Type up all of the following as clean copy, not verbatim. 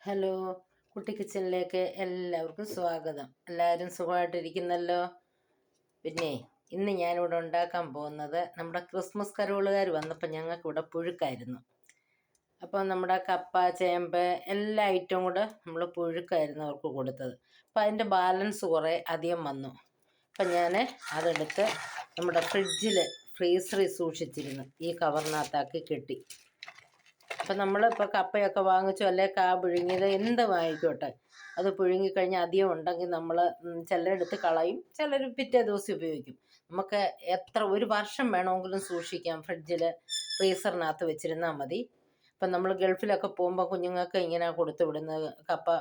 Hello, കുട്ടി കിച്ചണിലേക്ക് എല്ലാവർക്കും സ്വാഗതം. എല്ലാവരും സുഖമായിട്ടിരിക്കുന്നല്ലോ. പിന്നെ ഇന്ന് ഞാനിവിടെ ഉണ്ടാക്കാൻ പോകുന്നത് നമ്മുടെ ക്രിസ്മസ് കരോളുകാർ വന്നപ്പോൾ ഞങ്ങൾക്ക് ഇവിടെ പുഴുക്കായിരുന്നു. അപ്പോൾ നമ്മുടെ കപ്പ, ചേമ്പ് എല്ലാ ഐറ്റവും കൂടെ നമ്മൾ പുഴുക്കായിരുന്നു അവർക്ക് കൊടുത്തത്. അപ്പം അതിൻ്റെ ബാലൻസ് കുറേ അധികം വന്നു. അപ്പം ഞാൻ അതെടുത്ത് നമ്മുടെ ഫ്രീസറിൽ സൂക്ഷിച്ചിരുന്നു. ഈ കവറിനകത്താക്കി കെട്ടി. അപ്പം നമ്മളിപ്പോൾ കപ്പയൊക്കെ വാങ്ങിച്ചോ അല്ലെ കാ പുഴുങ്ങിയത് എന്ത് വാങ്ങിക്കോട്ടെ, അത് പുഴുങ്ങിക്കഴിഞ്ഞാൽ അധികം ഉണ്ടെങ്കിൽ നമ്മൾ ചിലരെടുത്ത് കളയും, ചിലർ പിറ്റേ ദിവസം ഉപയോഗിക്കും. നമുക്ക് ഒരു വർഷം വേണമെങ്കിലും സൂക്ഷിക്കാം. ഫ്രീസറിനകത്ത് വെച്ചിരുന്നാൽ മതി. ഇപ്പം നമ്മൾ ഗൾഫിലൊക്കെ പോകുമ്പോൾ കുഞ്ഞുങ്ങൾക്ക് ഇങ്ങനെ കൊടുത്തു വിടുന്നത്, കപ്പ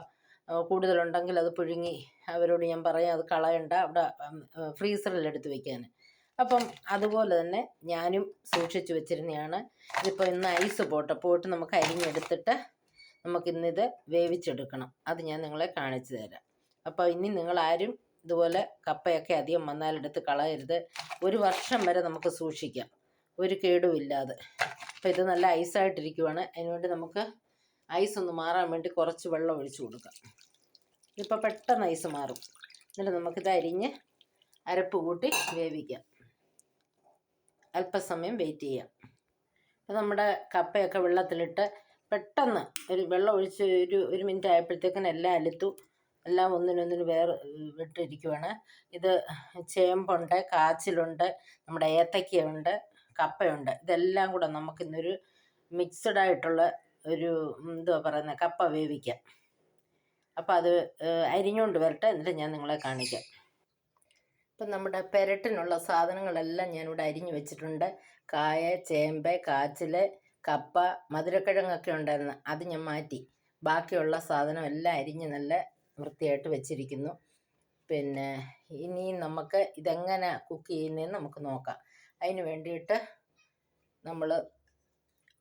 കൂടുതലുണ്ടെങ്കിൽ അത് പുഴുങ്ങി അവരോട് ഞാൻ പറയാം അത് കളയണ്ട, അവിടെ ഫ്രീസറിൽ എടുത്ത് വയ്ക്കാൻ. അപ്പം അതുപോലെ തന്നെ ഞാനും സൂക്ഷിച്ചു വെച്ചിരുന്നതാണ്. ഇതിപ്പോൾ ഇന്ന് ഐസ് പോയിട്ട് നമുക്ക് അരിഞ്ഞെടുത്തിട്ട് നമുക്കിന്നിത് വേവിച്ചെടുക്കണം. അത് ഞാൻ നിങ്ങളെ കാണിച്ചു തരാം. അപ്പോൾ ഇനി നിങ്ങളാരും ഇതുപോലെ കപ്പയൊക്കെ അധികം വന്നാലെടുത്ത് കളയരുത്. ഒരു വർഷം വരെ നമുക്ക് സൂക്ഷിക്കാം, ഒരു കേടുമില്ലാതെ. അപ്പോൾ ഇത് നല്ല ഐസായിട്ടിരിക്കുവാണ്. അതിനുവേണ്ടി നമുക്ക് ഐസ് ഒന്ന് മാറാൻ വേണ്ടി കുറച്ച് വെള്ളം ഒഴിച്ചു കൊടുക്കാം. ഇതിപ്പോൾ പെട്ടെന്ന് ഐസ് മാറും. എന്നിട്ട് നമുക്കിത് അരിഞ്ഞ് അരപ്പ് കൂട്ടി വേവിക്കാം. അല്പസമയം വെയിറ്റ് ചെയ്യാം. അപ്പോൾ നമ്മുടെ കപ്പയൊക്കെ വെള്ളത്തിലിട്ട് പെട്ടെന്ന് വെള്ളം ഒഴിച്ച് ഒരു മിനിറ്റ് ആയപ്പോഴത്തേക്കിന് എല്ലാം അലുത്തു. എല്ലാം ഒന്നിനൊന്നിന് വിട്ടിരിക്കുവാണ്. ഇത് ചേമ്പുണ്ട്, കാച്ചിലുണ്ട്, നമ്മുടെ ഏത്തയ്ക്കയുണ്ട്, കപ്പയുണ്ട്. ഇതെല്ലാം കൂടെ നമുക്കിന്നൊരു മിക്സഡ് ആയിട്ടുള്ള ഒരു കപ്പ വേവിക്കാം. അപ്പോൾ അത് അരിഞ്ഞുകൊണ്ട് വരട്ടെ, എന്നിട്ട് ഞാൻ നിങ്ങളെ കാണിക്കാം. ഇപ്പം നമ്മുടെ പെരട്ടിനുള്ള സാധനങ്ങളെല്ലാം ഞാനിവിടെ അരിഞ്ഞു വെച്ചിട്ടുണ്ട്. കായ, ചേമ്പ്, കാച്ചിൽ, കപ്പ, മധുരക്കിഴങ്ങൊക്കെ ഉണ്ടായിരുന്നു, അത് ഞാൻ മാറ്റി. ബാക്കിയുള്ള സാധനം എല്ലാം അരിഞ്ഞ് നല്ല വൃത്തിയായിട്ട് വെച്ചിരിക്കുന്നു. പിന്നെ ഇനി നമുക്ക് ഇതെങ്ങനെ കുക്ക് ചെയ്യുന്നതെന്ന് നമുക്ക് നോക്കാം. അതിന് വേണ്ടിയിട്ട് നമ്മൾ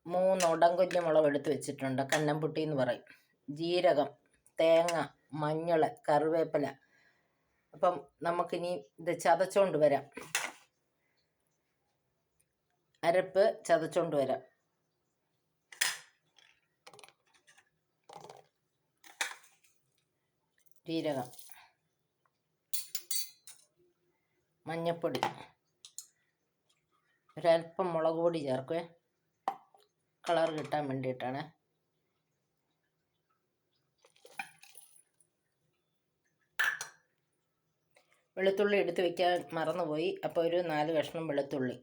3 ഉടങ്കൊല്ലി മുളക് എടുത്ത് വെച്ചിട്ടുണ്ട്. കന്നംപുട്ടി എന്ന് പറയും. ജീരകം, തേങ്ങ, മഞ്ഞൾ, കറിവേപ്പില. അപ്പം നമുക്കിനി ഇത് ചതച്ചോണ്ട് വരാം. അരപ്പ് ചതച്ചോണ്ട് വരാം. ജീരകം, മഞ്ഞൾപ്പൊടി, ഒരല്പം മുളക് പൊടി ചേർക്കുവേ, കളർ കിട്ടാൻ വേണ്ടിയിട്ടാണ്. വെളുത്തുള്ളി എടുത്ത് വയ്ക്കാൻ മറന്നുപോയി. അപ്പോൾ ഒരു 4 കഷ്ണം വെളുത്തുള്ളി,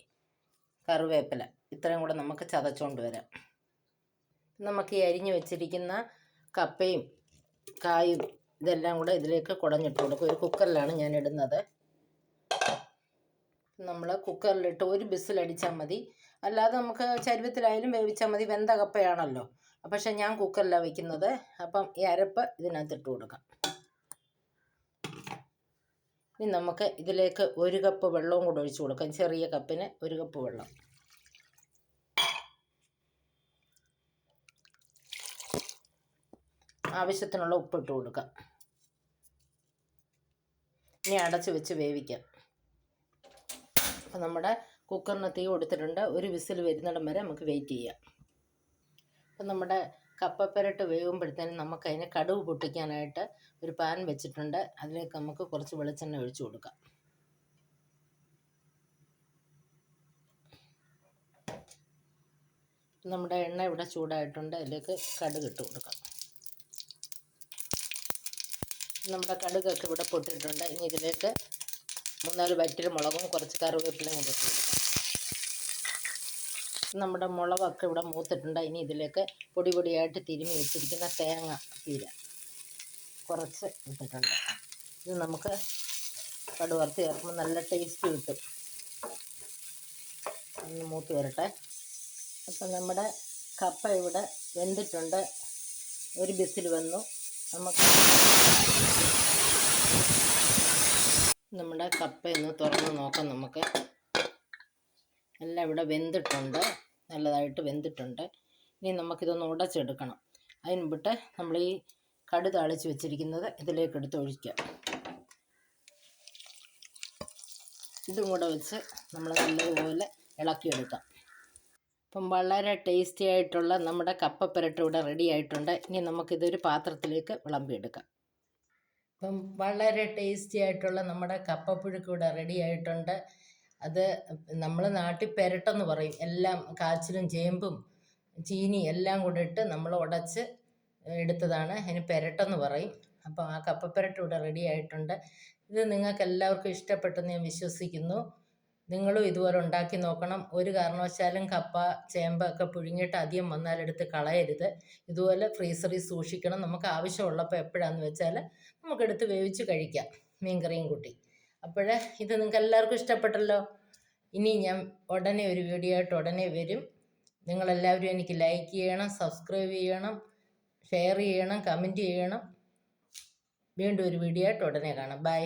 കറിവേപ്പില, ഇത്രയും കൂടെ നമുക്ക് ചതച്ചുകൊണ്ട് വരാം. നമുക്ക് ഈ അരിഞ്ഞു വെച്ചിരിക്കുന്ന കപ്പയും കായും ഇതെല്ലാം കൂടെ ഇതിലേക്ക് കുടഞ്ഞിട്ട് കൊടുക്കും. ഒരു കുക്കറിലാണ് ഞാൻ ഇടുന്നത്. നമ്മൾ കുക്കറിലിട്ട് ഒരു ബിസിലടിച്ചാൽ മതി. അല്ലാതെ നമുക്ക് ചരുവത്തിലായാലും വേവിച്ചാൽ മതി, വെന്ത കപ്പയാണല്ലോ. പക്ഷെ ഞാൻ കുക്കറിലാണ് വയ്ക്കുന്നത്. അപ്പം ഈ അരപ്പ് ഇതിനകത്തിട്ട് കൊടുക്കാം. ഇനി നമുക്ക് ഇതിലേക്ക് 1 കപ്പ് വെള്ളവും കൂടെ ഒഴിച്ചു കൊടുക്കാം. ചെറിയ കപ്പിന് 1 കപ്പ് വെള്ളം. ആവശ്യത്തിനുള്ള ഉപ്പിട്ട് കൊടുക്കാം. ഇനി അടച്ച് വെച്ച് വേവിക്കാം. അപ്പം നമ്മുടെ കുക്കറിന് തീ കൊടുത്തിട്ടുണ്ട്. ഒരു വിസിൽ വരുന്നിടം വരെ നമുക്ക് വെയിറ്റ് ചെയ്യാം. അപ്പം നമ്മുടെ കപ്പപ്പെരട്ട് വേകുമ്പോഴത്തേനും നമുക്കതിന് കടുക് പൊട്ടിക്കാനായിട്ട് ഒരു പാൻ വെച്ചിട്ടുണ്ട്. അതിലേക്ക് നമുക്ക് കുറച്ച് വെളിച്ചെണ്ണ ഒഴിച്ചു കൊടുക്കാം. നമ്മുടെ എണ്ണ ഇവിടെ ചൂടായിട്ടുണ്ട്. അതിലേക്ക് കടുക് ഇട്ട് കൊടുക്കാം. നമ്മുടെ കടുകൊക്കെ ഇവിടെ പൊട്ടിയിട്ടുണ്ട്. ഇനി ഇതിലേക്ക് 3-4 വറ്റൽ മുളകും കുറച്ച് കറിവേപ്പിലയും കൂടെ ഇട്ട് കൊടുക്കാം. നമ്മുടെ മുളകൊക്കെ ഇവിടെ മൂത്തിട്ടുണ്ട്. ഇനി ഇതിലേക്ക് പൊടിയായിട്ട് തിരുമ്മി വെച്ചിരിക്കുന്ന തേങ്ങ പീര കുറച്ച് ഇട്ടിട്ടുണ്ട്. ഇത് നമുക്ക് കടുവറുത്ത് ചേർക്കുമ്പോൾ നല്ല ടേസ്റ്റ് കിട്ടും. ഒന്ന് മൂത്ത് വരട്ടെ. അപ്പം നമ്മുടെ കപ്പ ഇവിടെ വെന്തിട്ടുണ്ട്. ഒരു ബിസിൽ വന്നു. നമുക്ക് നമ്മുടെ കപ്പയൊന്ന് തുറന്ന് നോക്കാം. നമുക്ക് എല്ലാം ഇവിടെ വെന്തിട്ടുണ്ട്, നല്ലതായിട്ട് വെന്തിട്ടുണ്ട്. ഇനി നമുക്കിതൊന്ന് ഉടച്ചെടുക്കണം. അതിന് മുമ്പിട്ട് നമ്മൾ ഈ കടു താളിച്ച് വെച്ചിരിക്കുന്നത് ഇതിലേക്ക് എടുത്ത് ഒഴിക്കാം. ഇതും കൂടെ വെച്ച് നമ്മൾ നല്ലതുപോലെ ഇളക്കിയെടുക്കാം. അപ്പം വളരെ ടേസ്റ്റി ആയിട്ടുള്ള നമ്മുടെ കപ്പ പുരട്ട് ഇവിടെ റെഡി ആയിട്ടുണ്ട്. ഇനി നമുക്കിതൊരു പാത്രത്തിലേക്ക് വിളമ്പിയെടുക്കാം. അപ്പം വളരെ ടേസ്റ്റി ആയിട്ടുള്ള നമ്മുടെ കപ്പപ്പുഴുക്ക് ഇവിടെ റെഡി ആയിട്ടുണ്ട്. അത് നമ്മൾ നാട്ടിൽ പുരട്ടെന്ന് പറയും. എല്ലാം കാച്ചിലും ചേമ്പും ചീനി എല്ലാം കൂടെ ഇട്ട് നമ്മൾ ഉടച്ച് എടുത്തതാണ്. അതിന് പുരട്ടെന്ന് പറയും. അപ്പോൾ ആ കപ്പപ്പുരട്ട് ഇവിടെ റെഡി ആയിട്ടുണ്ട്. ഇത് നിങ്ങൾക്ക് എല്ലാവർക്കും ഇഷ്ടപ്പെട്ടെന്ന് ഞാൻ വിശ്വസിക്കുന്നു. നിങ്ങളും ഇതുപോലെ ഉണ്ടാക്കി നോക്കണം. ഒരു കാരണവശാലും കപ്പ ചേമ്പൊക്കെ പുഴുങ്ങിയിട്ട് അധികം വന്നാൽ എടുത്ത് കളയരുത്. ഇതുപോലെ ഫ്രീസറിൽ സൂക്ഷിക്കണം. നമുക്ക് ആവശ്യമുള്ളപ്പോൾ എപ്പോഴാണെന്ന് വെച്ചാൽ നമുക്കെടുത്ത് വേവിച്ച് കഴിക്കാം, മീൻകറിയും കൂട്ടി. അപ്പോൾ ഇത് നിങ്ങൾക്ക് എല്ലാവർക്കും ഇഷ്ടപ്പെട്ടല്ലോ. ഇനി ഞാൻ ഉടനെ ഒരു വീഡിയോ ആയിട്ട് ഉടനെ വരും. നിങ്ങളെല്ലാവരും എനിക്ക് ലൈക്ക് ചെയ്യണം, സബ്സ്ക്രൈബ് ചെയ്യണം, ഷെയർ ചെയ്യണം, കമൻറ്റ് ചെയ്യണം. വീണ്ടും ഒരു വീഡിയോ ആയിട്ട് ഉടനെ കാണാം. ബൈ.